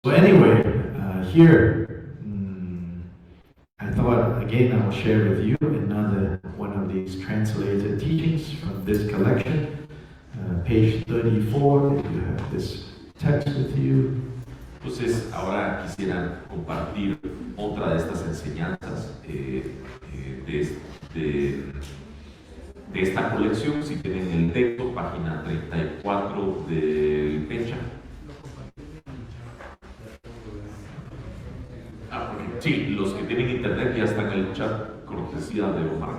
So anyway, here, I thought again I will share with you another one of these translated teachings from this collection. Page 34, if you have this text with you. Entonces, ahora quisiera compartir otra de estas enseñanzas de esta colección. Si tienen el texto, página 34 del Pecha. Sí, los que tienen internet ya están en el chat, cortesía de Omar.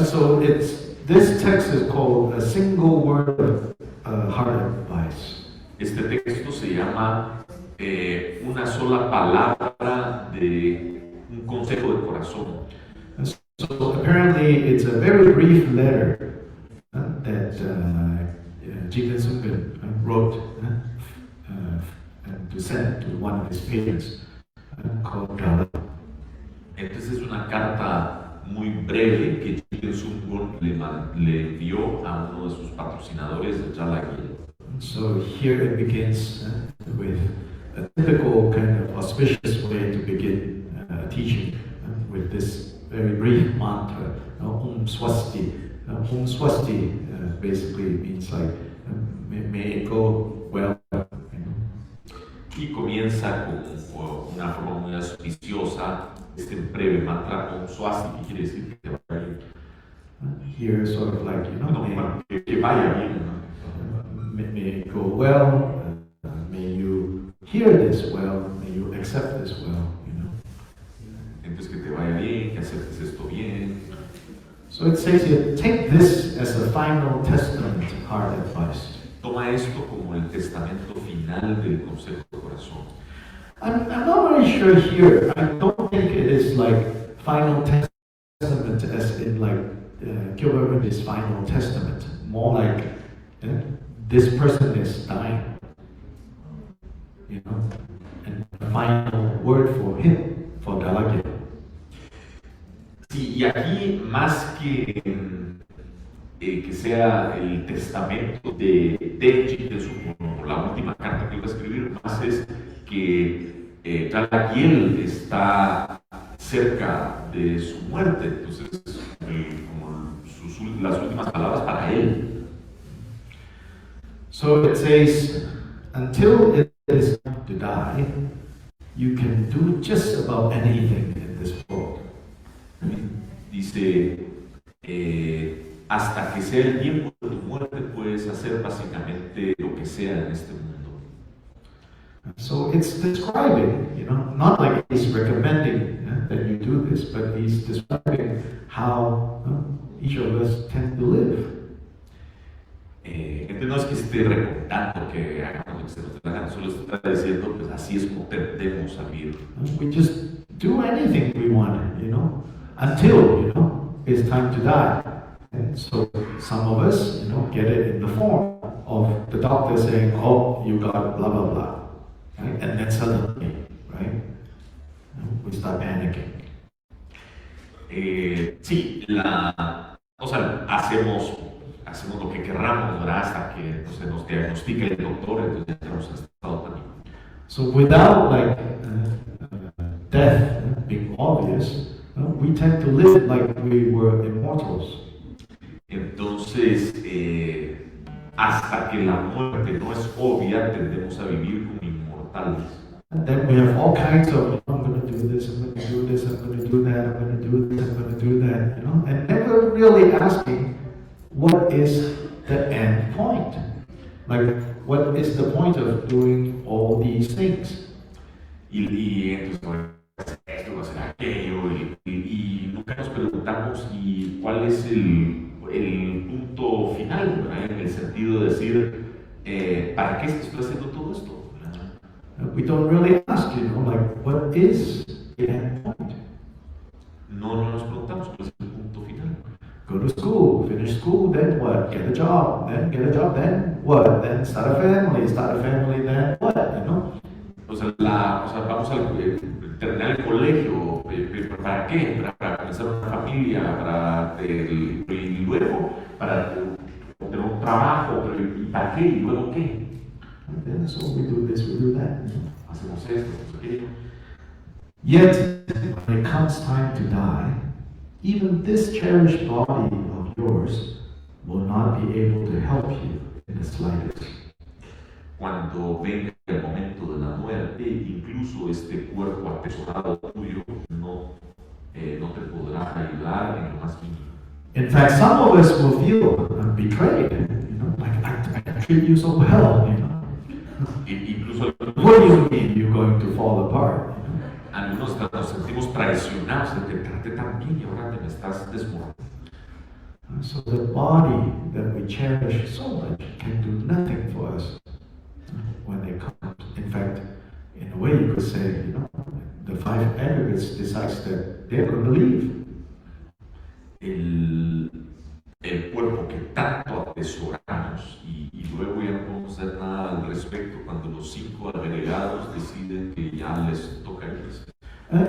So this text is called A Single Word of Heart Advice. Este texto se llama una sola palabra de un consejo de corazón. So apparently it's a very brief letter that Jikten Sumgon wrote to send to one of his patrons called Drala. Entonces es una carta muy breve que Jikten Sumgon le envió a uno de sus patrocinadores, Drala Gyal. So here it begins with a typical kind of auspicious way to begin teaching with this very brief mantra, Om Swasti. Om Swasti basically means like may it go well. Y comienza con una forma muy auspiciosa este breve mantra Om Swasti, que quiere decir que vaya bien. Here sort of like, que vaya bien. May it go well, may you hear this well, may you accept this well, Entonces que te vaya bien, que aceptes esto bien. So it says here, take this as a final testament, heart advice. Toma esto como el testamento final del consejo de corazón. I'm not very sure here. I don't think it is like final testament as in like Kyobpa Jikten final testament. More like this person is dying, and the final word for him, for Drala Gyal. Sí, y aquí más que sea el testamento de Jikten Sumgon, la última carta que iba a escribir, más es que Drala Gyal está cerca de su muerte, entonces como las últimas palabras para él. So it says, until it is time to die, you can do just about anything in this world. Dice, hasta que sea el tiempo de tu muerte puedes hacer básicamente lo que sea en este mundo. So it's describing, not like he's recommending that you do this, but he's describing how each of us tend to live. No es que esté recomendando que hagamos lo que se nos dé la gana, solo está diciendo, pues así es como tendemos a vivir. We just do anything we want, until, it's time to die. And so some of us, get it in the form of the doctor saying, oh, you got blah, blah, blah. Right? And then suddenly, right, we start panicking. Sí, hacemos lo que querramos, ¿verdad? Hasta que nos diagnostique el doctor, entonces ya tenemos en estado de pánico. So without death being obvious, we tend to live like we were immortals. Entonces, hasta que la muerte no es obvia, tendemos a vivir como inmortales. And then we have all kinds of, I'm going to do this, I'm going to do this, I'm going to do that, I'm going to do this, I'm going to do that, and never really asking, what is the end point? Like, what is the point of doing all these things? Y entonces, esto va a ser aquello, y nunca nos preguntamos, ¿y cuál es el punto final? ¿Verdad? En el sentido de decir, ¿para qué estoy haciendo todo esto? We don't really ask, what is the end point? No nos preguntamos cuál es el punto final. Go to school, finish school, then what? Get a job, then what? Then start a family, then what? Vamos a terminar el colegio, ¿para qué? Para comenzar una familia, y luego para tener un trabajo, para qué? ¿Y luego qué? And then so we do this, we do that. Hacemos esto, hacemos aquello. Yet, when it comes time to die, even this cherished body of yours will not be able to help you in the slightest. Cuando venga el momento de la muerte, incluso este cuerpo atesorado tuyo no te podrá ayudar en lo más mínimo. In fact, some of us will feel betrayed. Like I treat you so well. Incluso What do you mean you're going to fall apart? Algunos nos sentimos traicionados de que traté tan bien y ahora me estás desmoronando. So the body that we cherish so much can do nothing for us when it comes. In fact, in a way you could say, the five aggregates decides that they're going to leave. El cuerpo que tanto atesoramos y luego ya no podemos hacer nada al respecto cuando los 5 agregados deciden que ya les toca irse.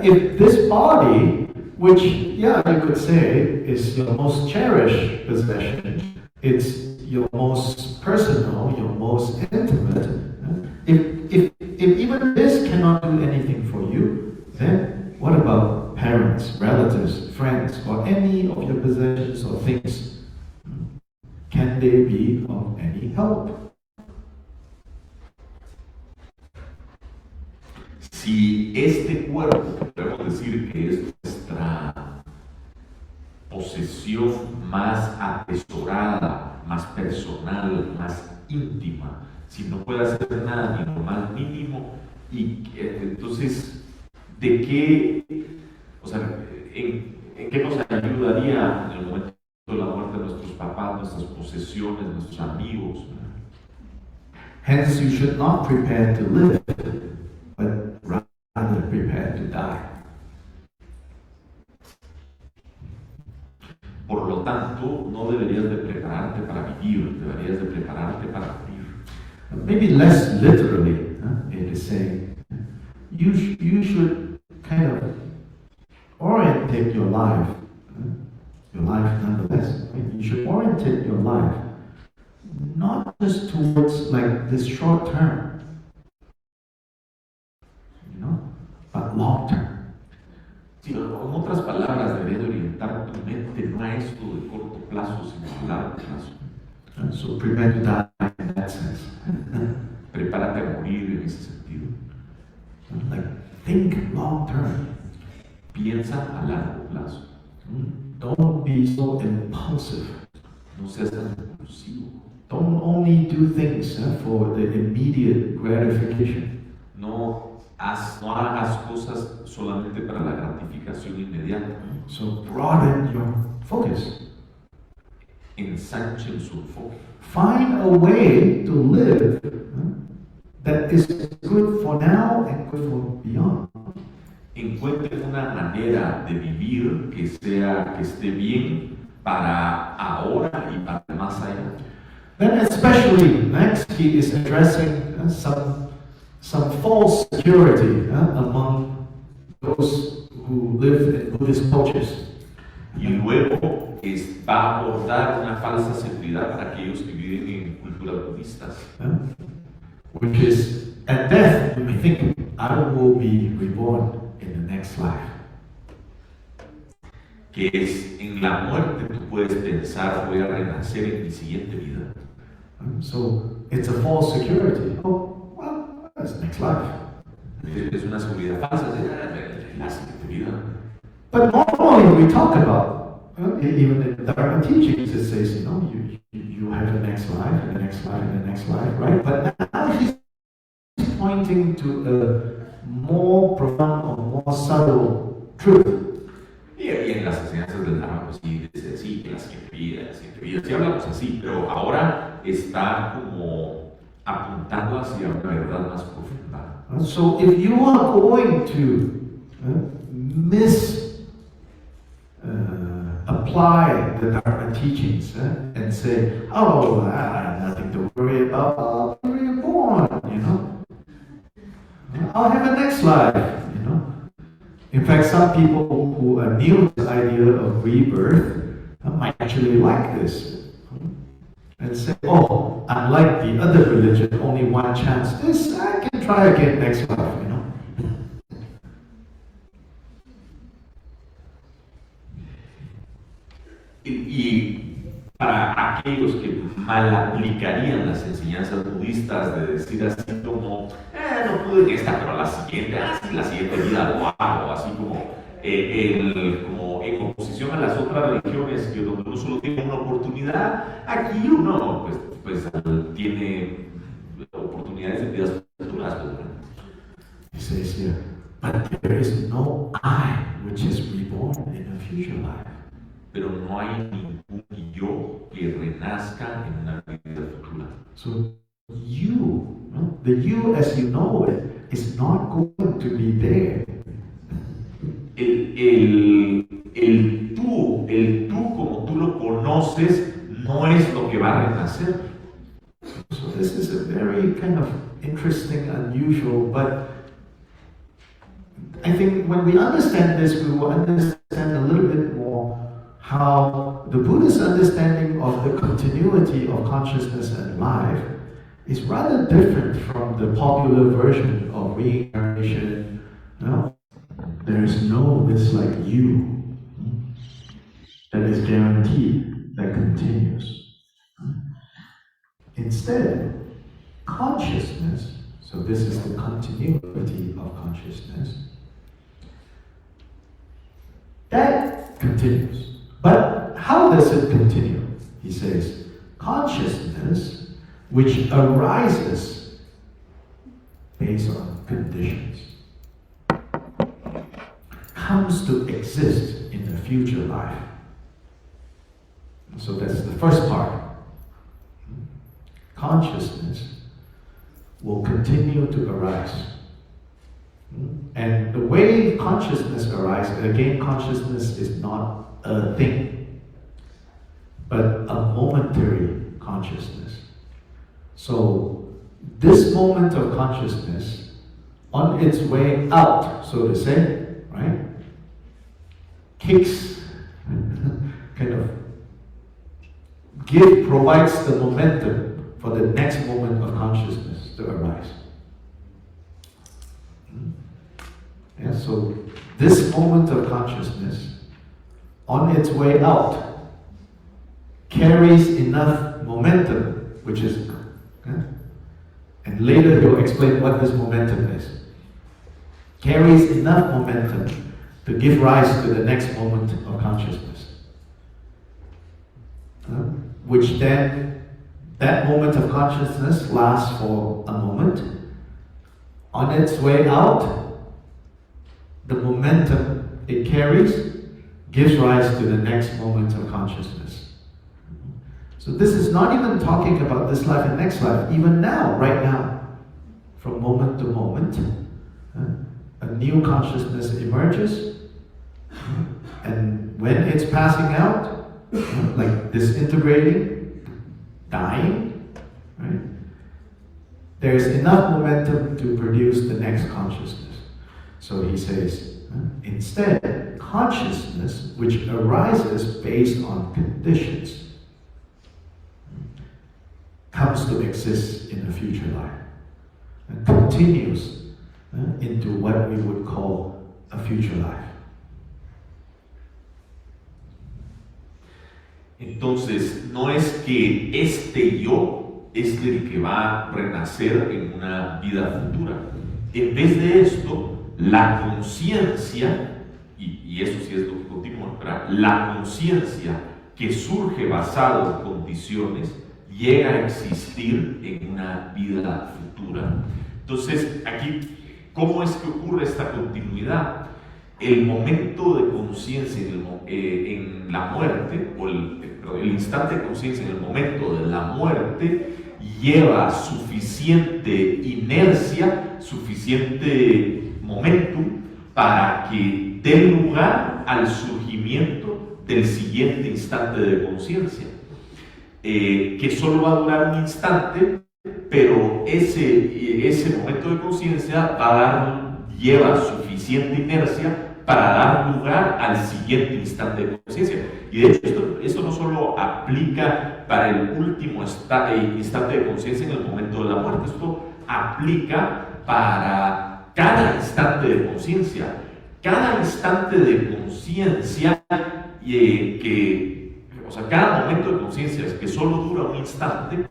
If this body, which, you could say, is your most cherished possession, it's your most personal, your most intimate, if even this cannot do anything for you, then what about parents, relatives, friends, or any of your possessions or things? Can they be of any help? Si este cuerpo, podemos decir que es nuestra posesión más atesorada, más personal, más íntima, si no puede hacer nada ni lo más mínimo, y entonces, ¿de qué, en qué nos ayudaría en el momento de la muerte de nuestros papás, nuestras posesiones, nuestros amigos? Hence, you should not prepare to live, but rather prepare to die. Por lo tanto, no deberías de prepararte para vivir, deberías de prepararte para morir. Maybe less literally, it is saying, you should kind of orientate your life nonetheless. You should orientate your life not just towards like this short term, but long term. Sí, en otras palabras, deberías de orientar tu mente no a esto de corto plazo, sino a largo plazo. So prepare to die in that sense. Prepárate a morir en ese sentido. Like think long term. Piensa a largo plazo. Don't be so impulsive. No seas tan impulsivo. Don't only do things for the immediate gratification. No hagas cosas solamente para la gratificación inmediata. So broaden your focus. Ensanchen su enfoque. Find a way to live that is good for now and good for beyond. Encuentren una manera de vivir que esté bien para ahora y para más allá. Then especially next he is addressing some false security among those who live in Buddhist cultures. Y luego va a abordar una falsa seguridad para aquellos que viven en culturas budistas. Which is, at death, you may think, I will be reborn in the next life. Que es, en la muerte tú puedes pensar, voy a renacer en mi siguiente vida. So, it's a false security. Oh, well, that's next life. Es una seguridad falsa, de la siguiente vida. But normally we talk about, even in the Dharma teachings, it says, you have a next life, and the next life, and the next life, right? But now he's pointing to a more profound or more subtle truth. Y en las enseñanzas del Dharma, pues sí, dice así, que la siguiente vida, sí hablamos así, pero ahora está como apuntando hacia una verdad más profunda. So if you are going to apply the Dharma teachings and say, oh, nothing to worry about, I'll be reborn, I'll have a next life, In fact, some people who are new to the idea of rebirth might actually like this. and say, oh, unlike the other religion, only one chance. This, I can try again next life, you know. Y para aquellos que mal aplicarían las enseñanzas budistas de decir así como, no pude en esta, pero la siguiente vida lo hago, así como, como en oposición a las otras religiones que donde uno solo tiene una oportunidad, aquí uno pues tiene oportunidades en vidas futuras. He says here, but there is no I which is reborn in a future life. Pero no hay ningún yo que renazca en una vida futura. So you, no? The you as you know it, is not going to be there. El tú como tú lo conoces, no es lo que va a renacer. So this is a very kind of interesting, unusual, but I think when we understand this, we will understand a little bit more how the Buddhist understanding of the continuity of consciousness and life is rather different from the popular version of reincarnation. No? There is no this like you that is guaranteed, that continues. Instead, consciousness, so this is the continuity of consciousness, that continues. But how does it continue? He says, consciousness which arises based on conditions comes to exist in the future life. So that's the first part. Consciousness will continue to arise. And the way consciousness arises, again, consciousness is not a thing, but a momentary consciousness. So this moment of consciousness, on its way out, so to say, right, kicks, kind of provides the momentum for the next moment of consciousness to arise. Yeah, so this moment of consciousness, on its way out, carries enough momentum, which is, and later he'll explain what this momentum is, carries enough momentum to give rise to the next moment of consciousness. Which then, that moment of consciousness lasts for a moment. On its way out, the momentum it carries gives rise to the next moment of consciousness. So this is not even talking about this life and next life, even now, right now, from moment to moment, a new consciousness emerges, and when it's passing out, like disintegrating, dying, right? There's enough momentum to produce the next consciousness. So he says, instead, consciousness which arises based on conditions comes to exist in a future life and continues into what we would call a future life. Entonces, no es que este yo es el que va a renacer en una vida futura. En vez de esto, la conciencia, y eso sí es lo que continúa, ¿verdad? La conciencia que surge basado en condiciones llega a existir en una vida futura. Entonces, aquí, ¿cómo es que ocurre esta continuidad? El momento de conciencia en la muerte, o el instante de conciencia en el momento de la muerte, lleva suficiente inercia, suficiente momentum para que dé lugar al surgimiento del siguiente instante de conciencia, que solo va a durar un instante, pero ese momento de conciencia lleva suficiente inercia para dar lugar al siguiente instante de conciencia. Y de hecho, esto no solo solo aplica para el último instante de conciencia en el momento de la muerte. Esto aplica para cada instante de conciencia. Cada instante de conciencia cada momento de conciencia que solo dura un instante,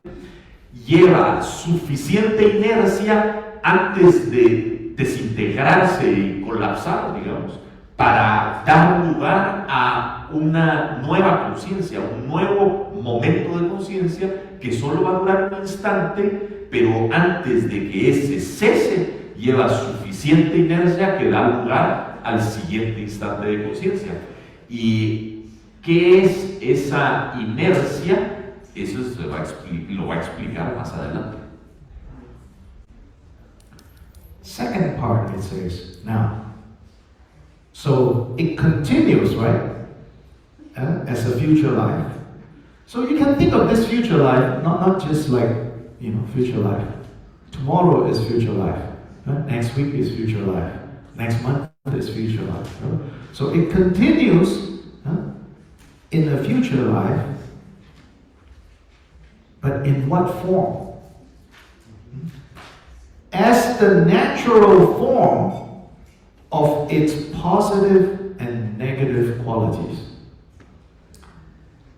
lleva suficiente inercia antes de desintegrarse y colapsar, digamos, para dar lugar a una nueva conciencia, un nuevo momento de conciencia que solo va a durar un instante, pero antes de que ese cese, lleva suficiente inercia que da lugar al siguiente instante de conciencia. ¿Y qué es esa inercia? Eso lo va a explicar más adelante. Second part, it says, now, so it continues, right, as a future life. So you can think of this future life not just like, future life. Tomorrow is future life. Next week is future life. Next month is future life. So it continues in a future life, but in what form? As the natural form of its positive and negative qualities.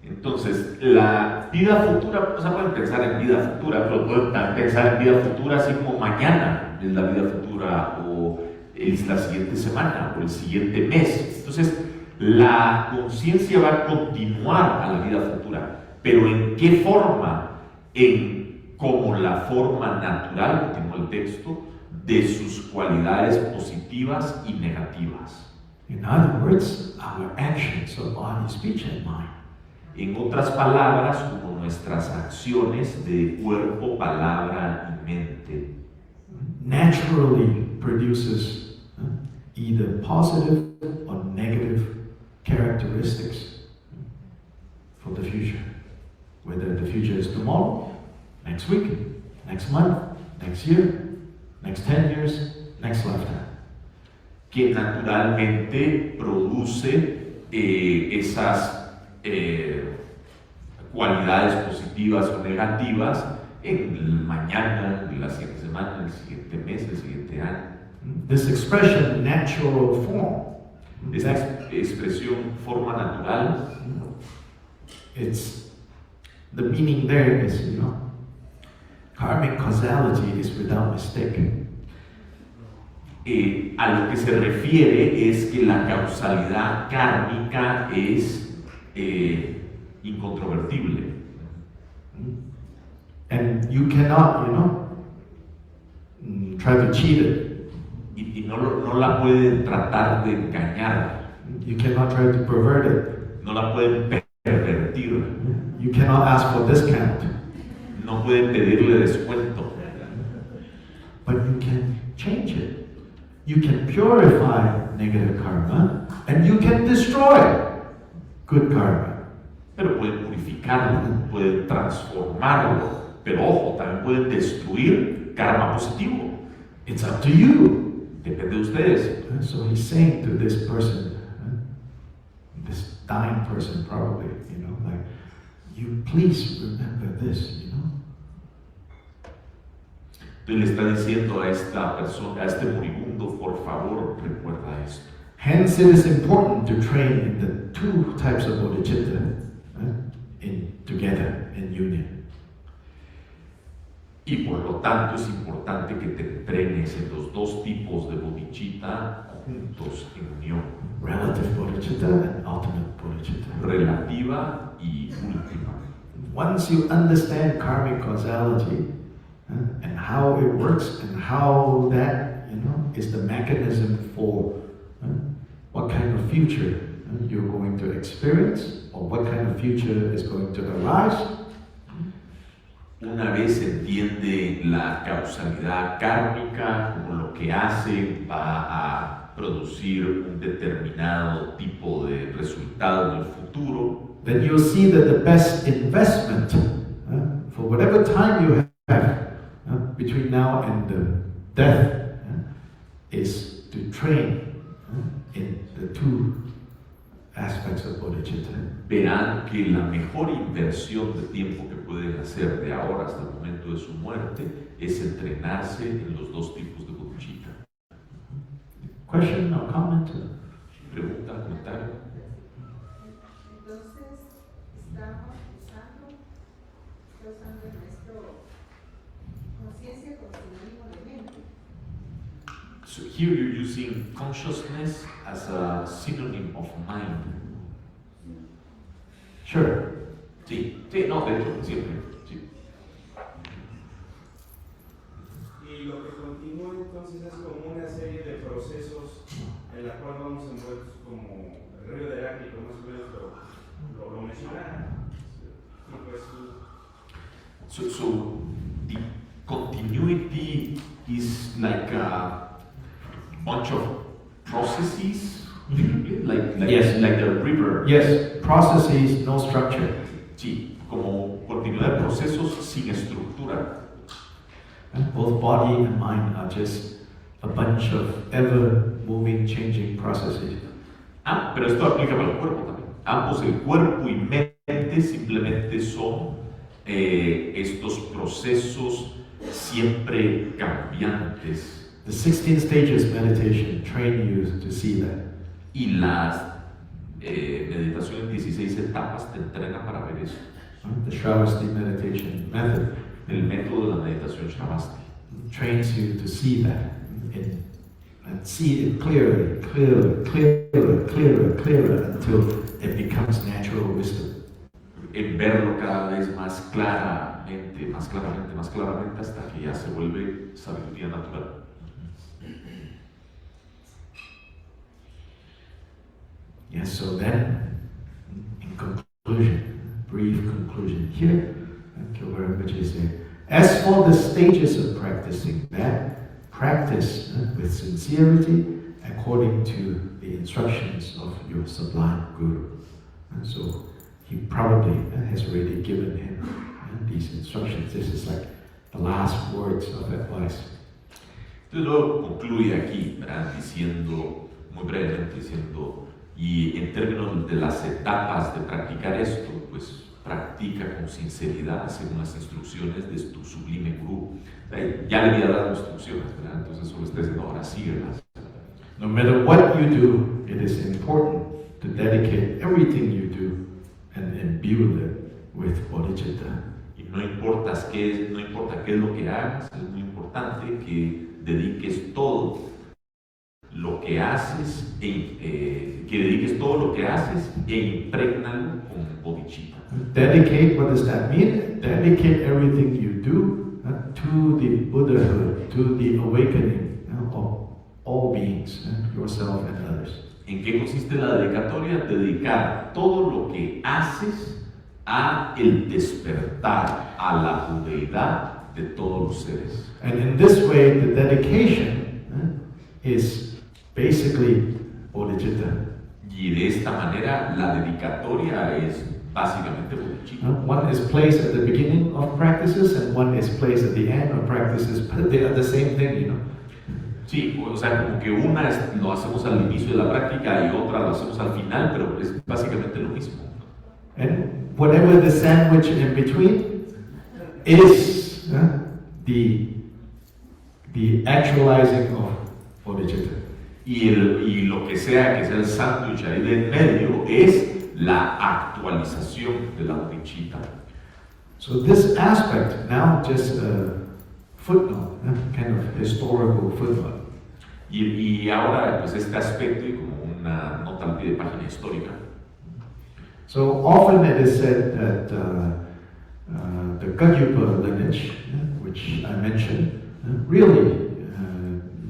Entonces, la vida futura, o sea, pueden pensar en vida futura, pero pueden pensar en vida futura así como mañana es la vida futura, o es la siguiente semana, o el siguiente mes. Entonces, la conciencia va a continuar a la vida futura, pero ¿en qué forma? Como la forma natural, continúa el texto, de sus cualidades positivas y negativas. In other words, our actions of body, speech and mind. En otras palabras, como nuestras acciones de cuerpo, palabra y mente. Naturally produces either positive or negative characteristics for the future. Whether the future is tomorrow, next week, next month, next year, next 10 years, next lifetime. Que naturalmente produce esas cualidades positivas o negativas en el mañana, en la siguiente semana, en el siguiente mes, el siguiente año. This expression, natural form, esta expresión forma natural, it's the meaning there is, karmic causality is without mistake. A lo que se refiere es que la causalidad kármica es incontrovertible. And you cannot, try to cheat it. Y no la pueden tratar de engañar. You cannot try to pervert it. No la pueden pervertir. You cannot ask for discount. No pueden pedirle descuento. But you can change it. You can purify negative karma and you can destroy good karma. Pero pueden purificarlo, pueden transformarlo. Pero ojo, también pueden destruir karma positivo. It's up to you. Depende de ustedes. So he's saying to this person, this dying person probably, like, you please remember this, Entonces le está diciendo a esta persona, a este moribundo, por favor, recuerda esto. Hence it is important to train in the two types of bodhicitta together in union. Y por lo tanto es importante que te entrenes en los dos tipos de bodhicitta juntos en unión. Relative bodhicitta and ultimate bodhicitta. Relativa y última. Once you understand karmic causality and how it works and how that is the mechanism for what kind of future you're going to experience or what kind of future is going to arise. Una vez entiende la causalidad kármica, como lo que hace va a producir un determinado tipo de resultado en el futuro, then you'll see that the best investment for whatever time you have between now and the death is to train in the two aspects. aspects of bodhicitta. verán que la mejor inversión de tiempo que pueden hacer de ahora hasta el momento de su muerte es entrenarse en los dos tipos de bodhicitta. Question or comment? Pregunta, comentario. Entonces, estamos usando nuestro conciencia como sinónimo de mente. So here you're using consciousness as a synonym of mind. Sure. Sí, no, de hecho, siempre. Sí. Y lo que continúa entonces es como una serie de procesos en la cual vamos envueltos como el río de Heráclito, más o menos lo menciona. So the continuity is like a bunch of processes, Yes. like the river. Yes, processes, no structure. Sí, como continuidad de procesos sin estructura. Both body and mind are just a bunch of ever-moving, changing processes. Pero esto aplica para el cuerpo también. Ambos, el cuerpo y mente, simplemente son estos procesos siempre cambiantes. The 16 stages meditation train you to see that. Y las meditaciones 16 etapas te entrenan para ver eso. The Shravasti meditation method El método de la meditación Shavasti trains you to see that and see it clearly, clearer until it becomes natural wisdom. en verlo cada vez más claramente, hasta que ya se vuelve sabiduría natural. Yes, so then, in conclusion, brief conclusion here, Kyobpa Jikten, as for the stages of practicing that, practice with sincerity according to the instructions of your sublime Guru. And so he probably has already given him these instructions. This is like the last words of advice. Entonces luego concluye aquí, ¿verdad? Diciendo, muy brevemente, diciendo, y en términos de las etapas de practicar esto, pues practica con sinceridad según las instrucciones de tu sublime gurú. O sea, ya le había dado instrucciones, ¿verdad? Entonces solo está diciendo, ahora síguelas. No matter what you do, it is important to dedicate everything you do and imbue it with bodhicitta. Y no importa qué es lo que hagas, es muy importante que dediques todo lo que haces e imprégnalo con bodhicitta. Dedicate, what does that mean? Dedicate everything you do to the Buddhahood, to the awakening of all beings, yourself and others. ¿En qué consiste la dedicatoria? Dedicar todo lo que haces a el despertar, a la budeidad de todos los seres. And in this way, the dedication is basically bodhicitta. Y de esta manera, la dedicatoria es básicamente bodhicitta. One is placed at the beginning of practices and one is placed at the end of practices, but they are the same thing, you know. Sí, o sea, como que una lo hacemos al inicio de la práctica y otra lo hacemos al final, pero es básicamente lo mismo. And whatever the sandwich in between is the actualizing of bodhicitta. Y lo que sea el sándwich ahí de en medio es la actualización de la bodhicitta. So this aspect, now just a footnote, kind of historical footnote. Y ahora, pues este aspecto y como una nota al pie de página histórica. So often it is said that the Kyobpa lineage, which I mentioned, really,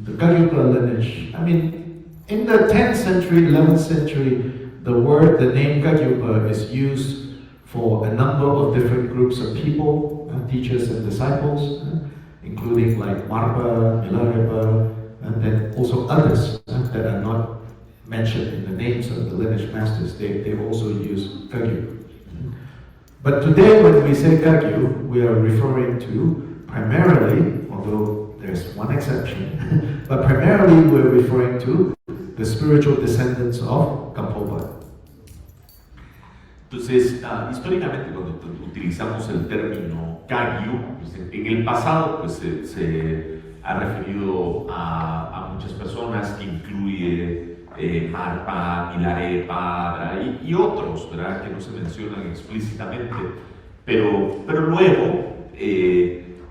the Kyobpa lineage, I mean, in the 10th century, 11th century, the name Kyobpa is used for a number of different groups of people, teachers and disciples, including like Marpa, Milarepa, and then also others that are not mentioned in the names of the lineage masters. They also use Kyobpa. But today when we say Kyobpa, we are referring to primarily, although there's one exception, but primarily we're referring to the spiritual descendants of Kyobpa. Entonces, históricamente cuando utilizamos el término Kagyu, pues, en el pasado pues, se ha referido a muchas personas, que incluye Marpa, Milarepa y otros, ¿verdad?, que no se mencionan explícitamente, pero luego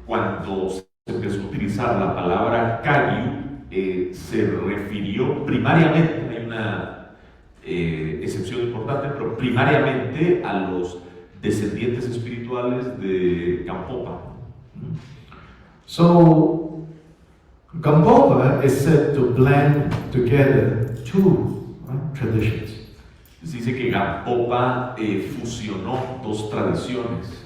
cuando se empezó a utilizar la palabra Kagyu, se refirió primariamente, hay una excepción importante, pero primariamente a los descendientes espirituales de Kyobpa. So, Kyobpa is said to blend together two traditions. Se dice que Kyobpa fusionó dos tradiciones.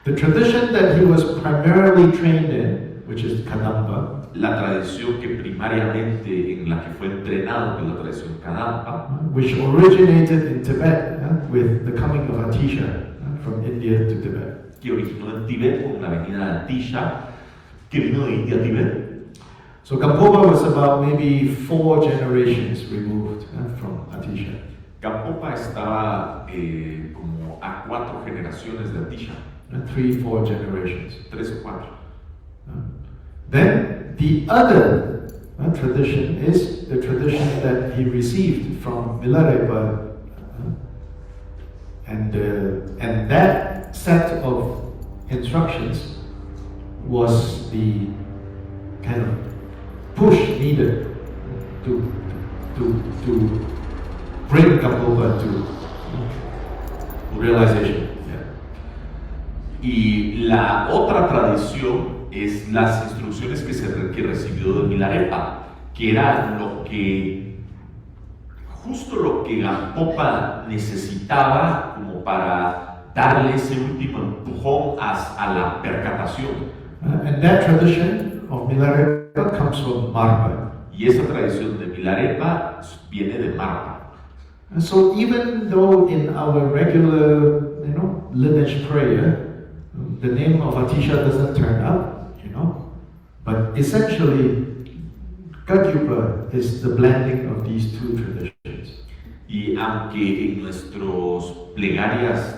The tradition that he was primarily trained in, which is Kadampa, La tradición que primariamente en la que fue entrenado, que es la tradición Kadampa, which originated in Tibet with the coming of Atisha from India to Tibet. que originó en Tíbet con la venida de Atisha, que vino de India a Tíbet. So Kyobpa was about maybe 4 generations removed from Atisha. Kyobpa estaba como a 4 generaciones de Atisha, 3-4 generations. 3 o 4. Then the other tradition is the tradition that he received from Milarepa, and that set of instructions was the kind of push needed to bring Kyobpa to realization. Y la otra tradición es las instrucciones que recibió de Milarepa, que era justo lo que Kyobpa necesitaba como para darle ese último empujón a la percatación. And that tradition of Milarepa comes from Marpa. Y esa tradición de Milarepa viene de Marpa. And so even though in our regular, lineage prayer, the name of Atisha doesn't turn up, but essentially, Kyobpa is the blending of these two traditions. Y aunque en nuestras plegarias,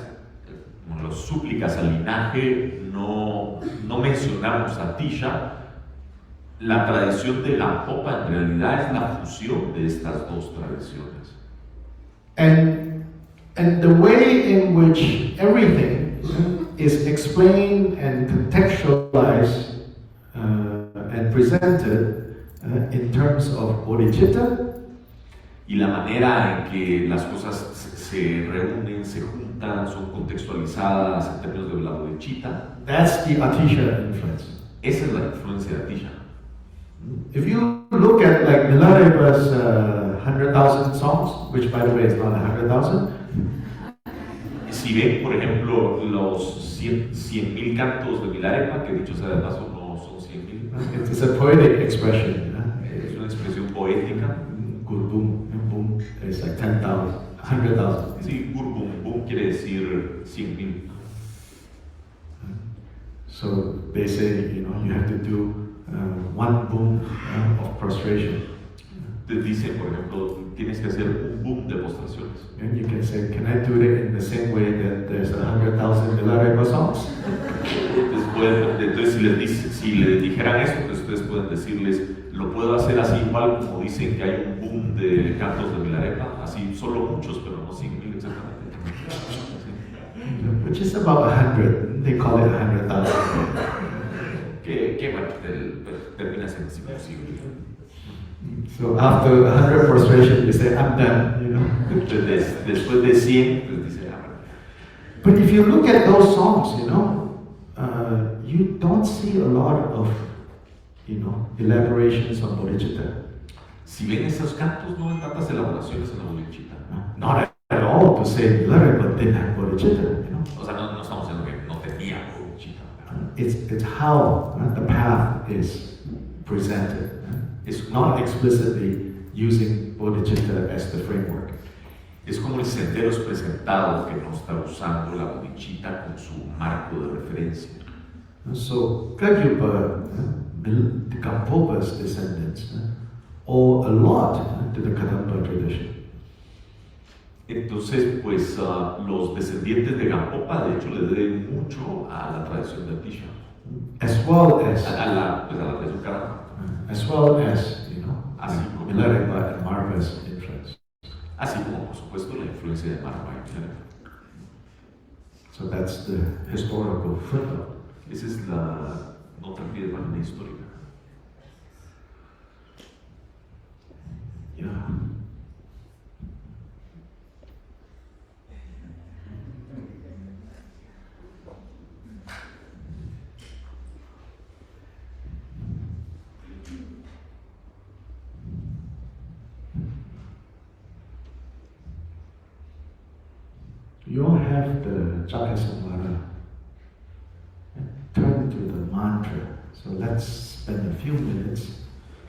las súplicas al linaje, no mencionamos a Atisha, la tradición de Kyobpa en realidad es la fusión de estas dos tradiciones. And the way in which everything is explained and contextualized and presented in terms of bodhicitta, y la manera en que las cosas se reúnen, se juntan, son contextualizadas en términos de la bodhicitta, that's the Atisha influence. esa es la influencia de Atisha. If you look at like Milarepa's 100,000 songs, which by the way is not 100,000, si ven, por ejemplo, los 100,000 cantos de Milarepa, que dicho sea de paso no son 100,000, it's a poetic expression. es una expresión poética. Gurbum, boom, it's like 10,000, 100,000. Sí, Gurbum, boom quiere decir 100,000. So they say, you have to do one boom of prostration. Te dicen, por ejemplo, tienes que hacer un boom de postraciones. And you can say, can I do it in the same way that there's 100,000 Milarepa songs? Entonces si les dijeran esto, pues ustedes pueden decirles, lo puedo hacer así igual como dicen que hay un boom de cantos de Milarepa, así solo muchos, pero no 100,000 exactamente. Which is about 100. They call it 100,000. Que bueno, termina siendo imposible. So after 100 prostration, you say, I'm done, Después de 100, pues dice, But if you look at those songs, you don't see a lot of, elaborations on bodhicitta. Si ven esos cantos, no ven tantas elaboraciones en la bodhicitta. Not at all to say Milarepa didn't have bodhicitta, O sea, no estamos diciendo que no tenía bodhicitta. It's how the path is presented. It's not explicitly using bodhicitta as the framework. Es como el sendero es presentado que no está usando la bodhicitta con su marco de referencia. So Kyobpa, the Kyobpa's descendants, owe a lot to the Kadampa tradition. Entonces, pues los descendientes de Gampopa, de hecho, le deben mucho a la tradición del Tisha, as well as, pues, a la tradición Karama, as well as, you know, así como, Milarepa and Marva's influence. así como, por supuesto, la influencia de Marva y Milarepa. So that's the historical footnote. Esa es la nota pie de página histórica. Yeah. You all have the Japa turn to the mantra. So let's spend a few minutes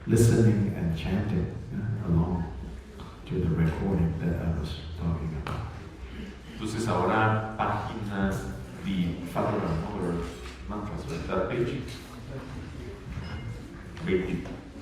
listening and chanting along to the recording that I was talking about. Entonces ahora página de Patron, over mantras, ¿verdad? Page 23.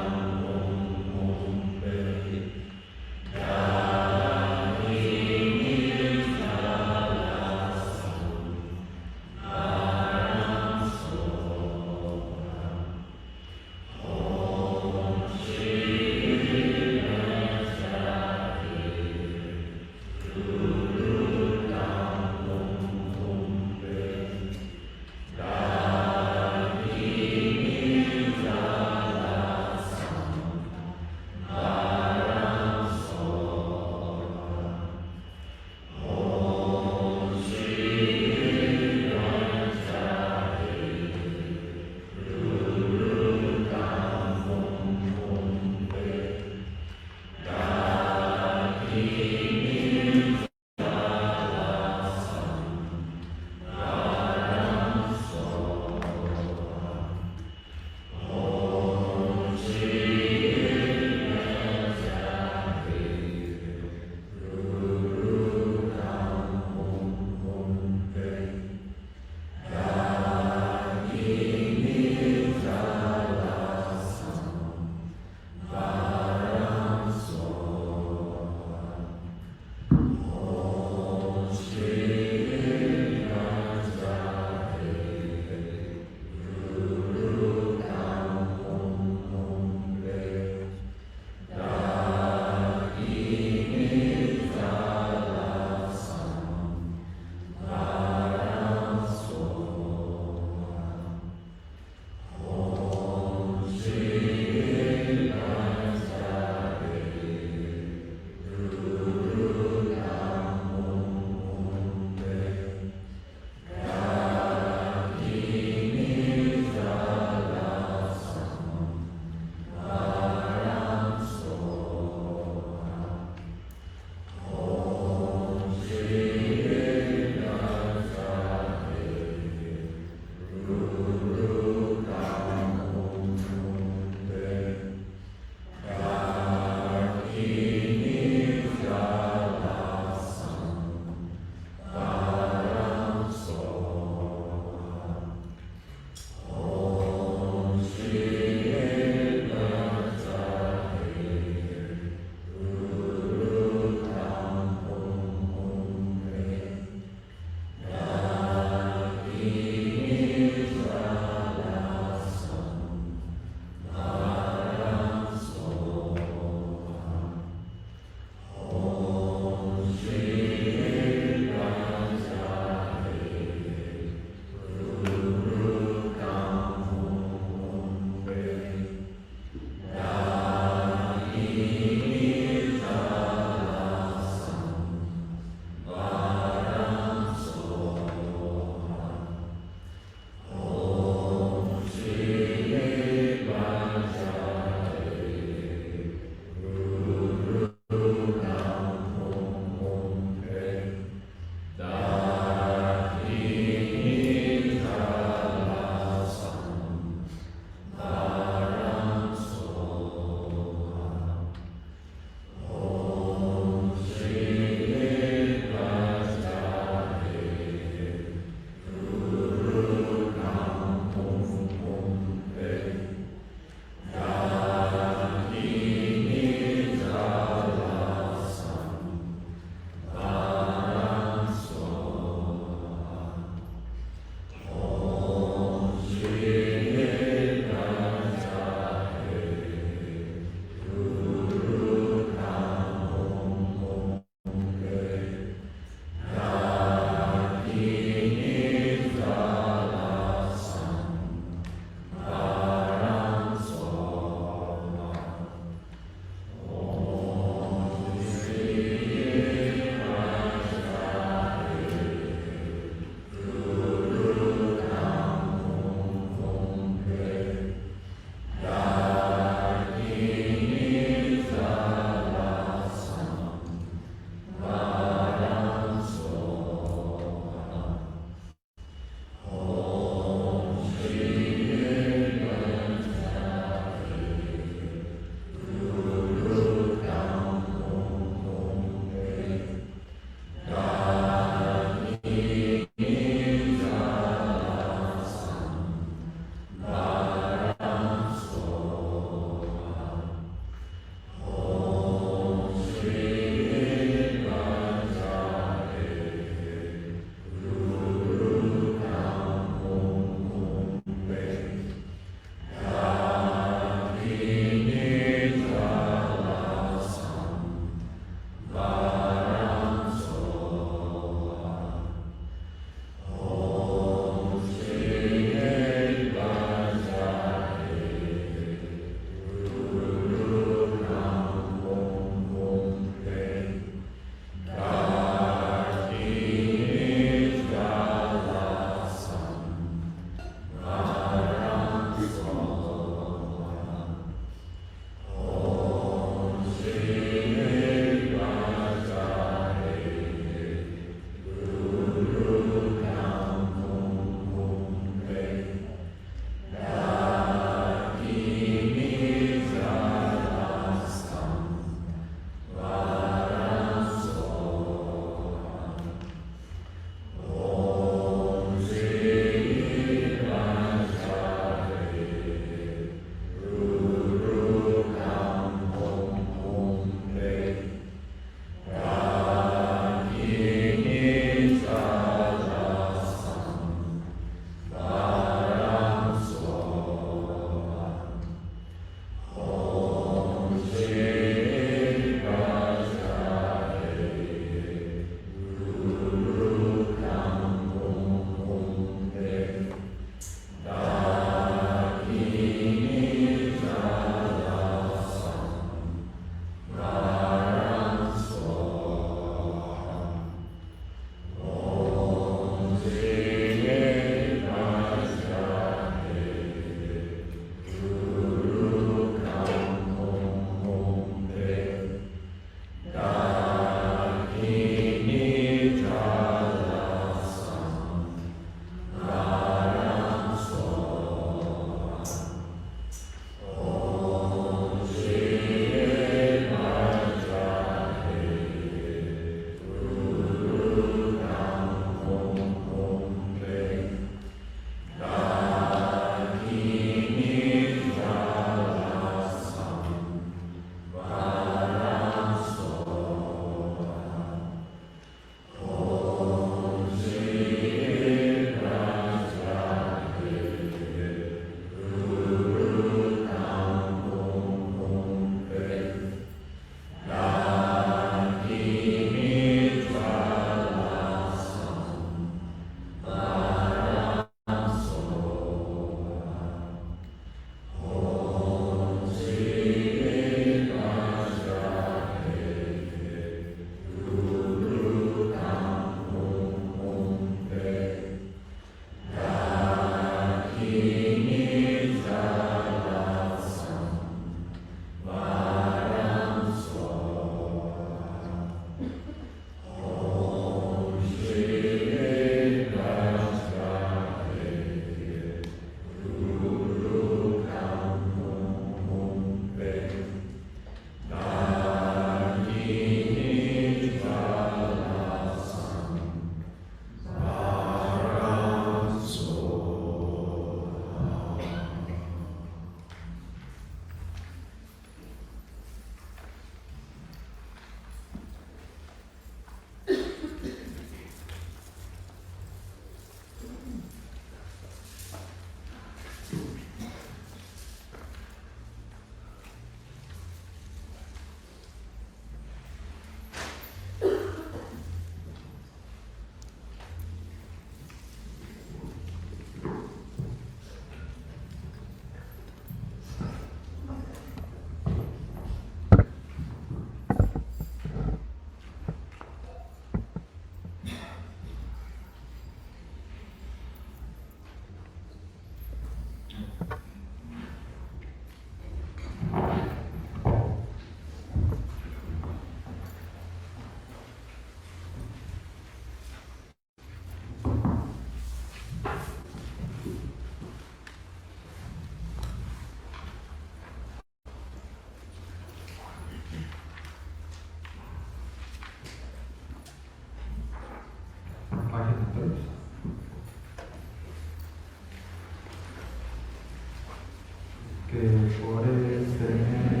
que por este